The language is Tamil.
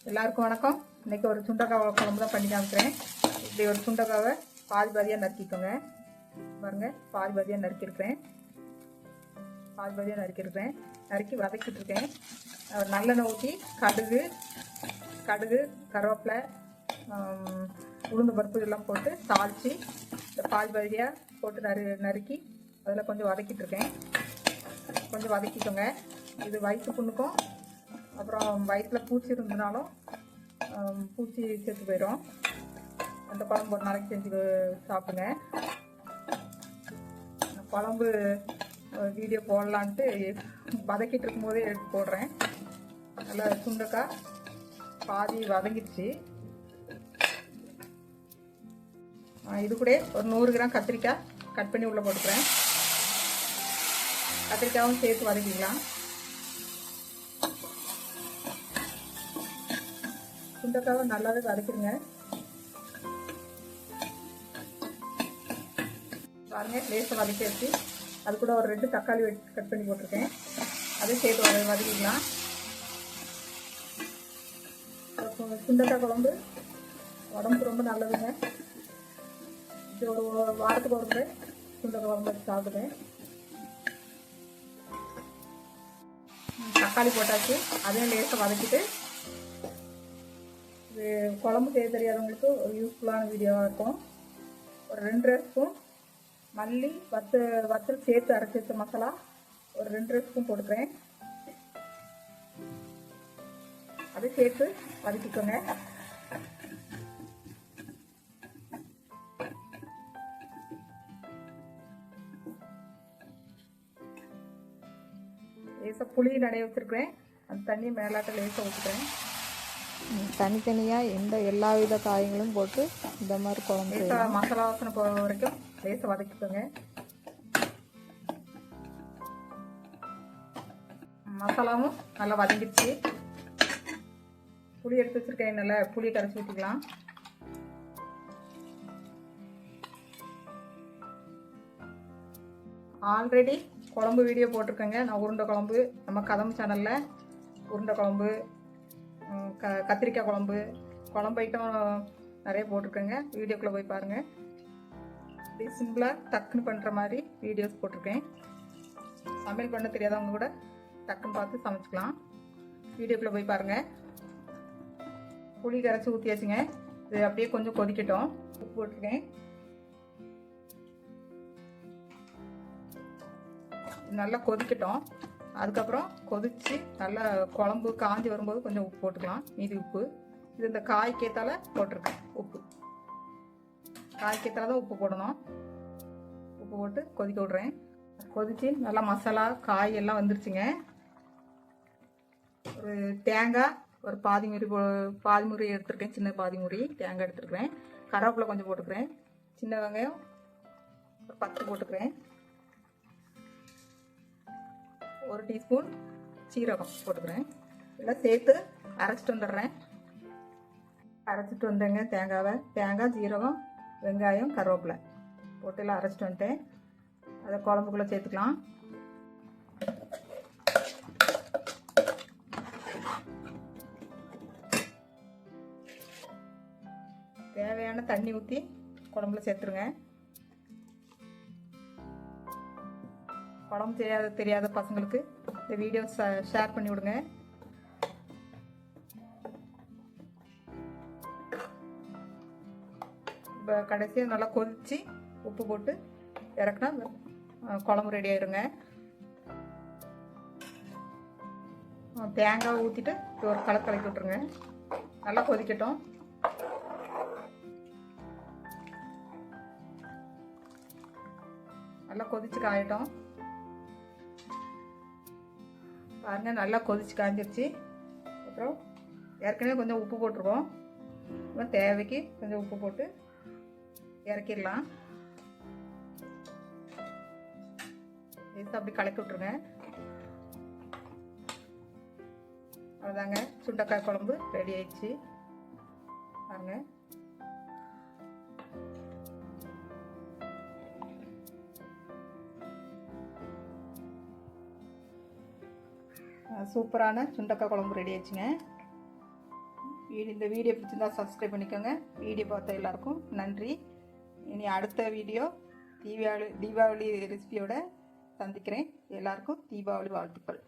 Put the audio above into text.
எல்லாருக்கும் வணக்கம். இன்னைக்கு ஒரு சுண்டக்காய் குழம்பு தான் பண்ணி காமிக்கிறேன். இப்படி ஒரு சுண்டக்காவை பாதி பாதியாக நறுக்கிக்கோங்க. பாருங்க, பாதி பாதியாக நறுக்கியிருக்கிறேன். நறுக்கி வதக்கிட்டு இருக்கேன். நல்லெண்ணெய் ஊற்றி கடுகு கருவேப்பிலை உளுந்து பருப்பு இதெல்லாம் போட்டு தாளித்து இந்த பாதி பாதியாக போட்டு நறுக்கி அதில் கொஞ்சம் வதக்கிட்டு இருக்கேன். கொஞ்சம் வதக்கிக்கோங்க. இது வயிற்று புண்ணுக்கும் அப்புறம் வயிற்றில் பூச்சி இருந்ததுனாலும் பூச்சி செத்து போயிடும். அந்த குழம்பு ஒரு நாளைக்கு செஞ்சு சாப்பிடுங்க. குழம்பு வீடியோ போடலான்ட்டு வதக்கிட்டு இருக்கும்போதே எடுத்து போடுறேன். நல்லா சுண்டக்காய் பாதி வதங்கிடுச்சு. இது கூட ஒரு 100 கிராம் கத்திரிக்காய் கட் பண்ணி உள்ளே போட்டுக்கிறேன். கத்திரிக்காயும் சேர்த்து வதக்கிக்கலாம். சுண்டக்காவை நல்லாவே வதக்கிடுங்க. பாருங்க, லேசாக வதக்கி வச்சு அது கூட ஒரு 2 தக்காளி கட் பண்ணி போட்டிருக்கேன். அதை சேர்த்து வதக்கிக்கலாம். சுண்டக்காய் குழம்பு உடம்புக்கு ரொம்ப நல்லதுங்க. இது ஒரு வாரத்துக்கு ஒரு முறை சுண்டக்காய் குழம்பு வச்சு சாப்பிடுவேன். தக்காளி போட்டாச்சு. அதையும் லேசாக வதக்கிட்டு, இது குழம்பு செய்ய தெரியாதவங்களுக்கு ஒரு யூஸ்ஃபுல்லான வீடியோவாக இருக்கும். ஒரு 2 ஸ்பூன் மல்லி வத்தல் சேர்த்து அரைச்சி வச்ச மசாலா ஒரு 2 ஸ்பூன் போட்டுக்கிறேன். அதை சேர்த்து வதக்கிக்கோங்க. லேசாக புளி நடைய வச்சுருக்கிறேன். அந்த தண்ணி மேலாட்ட லேசாக ஊற்றுக்கிறேன். தனித்தனியாக எல்லா வித காய்களும் போட்டு இந்த மாதிரி குழம்பு மசாலா வாசனை போகிற வரைக்கும் லேசாக வதக்கிக்கோங்க. மசாலாவும் நல்லா வதங்கிடுச்சு. புளி எடுத்து வச்சுருக்கேன். நல்லா புளியை கரைச்சி ஊற்றிக்கலாம். ஆல்ரெடி குழம்பு வீடியோ போட்டிருக்கேங்க. நான் உருண்டை குழம்பு நம்ம கதம் சேனலில் உருண்டை குழம்பு கத்திரிக்காய் குழம்பு ஐட்டம் நிறைய போட்டிருக்கேங்க. வீடியோக்குள்ளே போய் பாருங்கள். இப்படி சிம்பிளாக டக்குன்னு பண்ணுற மாதிரி வீடியோஸ் போட்டிருக்கேன். சமையல் பண்ண தெரியாதவங்க கூட டக்குன்னு பார்த்து சமைச்சிக்கலாம். வீடியோக்குள்ளே போய் பாருங்கள். புளி கரைச்சி ஊற்றியாச்சுங்க. இது அப்படியே கொஞ்சம் கொதிக்கட்டும். உப்பு போட்டிருக்கேன். நல்லா கொதிக்கட்டும். அதுக்கப்புறம் கொதித்து நல்லா குழம்பு காஞ்சி வரும்போது கொஞ்சம் உப்பு போட்டுக்கலாம். மீதி உப்பு இது இந்த காய்க்கேத்தால போட்டிருக்கேன். உப்பு காய்க்கேத்தால தான் உப்பு போடணும். உப்பு போட்டு கொதிக்க விட்றேன். கொதித்து நல்லா மசாலா காய் எல்லாம் வந்துருச்சுங்க. ஒரு தேங்காய் ஒரு பாதி முறி எடுத்துருக்கேன். சின்ன பாதி முறி தேங்காய் எடுத்துருக்கிறேன். கருவேப்பிலை கொஞ்சம் போட்டுக்கிறேன். சின்ன வெங்காயம் ஒரு 10 போட்டுக்கிறேன். 1 டீஸ்பூன் சீரகம் போட்டுக்கிறேன். எல்லாம் சேர்த்து அரைச்சிட்டு வந்துடுறேன். அரைச்சிட்டு வந்தேங்க தேங்காய் சீரகம் வெங்காயம் கருவேப்பிலை போட்டு எல்லாம் அரைச்சிட்டு வந்துட்டேன். அதை குழம்புக்குள்ளே சேர்த்துக்கலாம். தேவையான தண்ணி ஊற்றி குழம்புல சேர்த்துருங்க. குழம்பு தெரியாத பசங்களுக்கு இந்த வீடியோ ஷேர் பண்ணி விடுங்க. இப்போ கடைசியாக நல்லா கொதித்து உப்பு போட்டு இறக்குனா குழம்பு ரெடி ஆயிருங்க. தேங்காய் ஊற்றிட்டு ஒரு கலக்கி விட்ருங்க. நல்லா கொதிக்கட்டும். நல்லா கொதிச்சு காயட்டும். பாருங்க, நல்லா கொதிச்சு காஞ்சிருச்சு. அப்புறம் ஏற்கனவே கொஞ்சம் உப்பு போட்டிருக்கோம். அப்புறம் தேவைக்கு கொஞ்சம் உப்பு போட்டு இறக்கிடலாம். அப்படி கலக்கி விட்ருங்க. அவ்வளோதாங்க, சுண்டக்காய் குழம்பு ரெடி ஆயிடுச்சு. பாருங்க, சூப்பரான சுண்டக்காய் குழம்பு ரெடி ஆயிடுச்சுங்க. இந்த வீடியோ பிடிச்சிருந்தா சப்ஸ்கிரைப் பண்ணிக்கோங்க. வீடியோ பார்த்த எல்லாருக்கும் நன்றி. இனி அடுத்த வீடியோ தீபாவளி ரெசிபியோட சந்திக்கிறேன். எல்லாருக்கும் தீபாவளி வாழ்த்துக்கள்.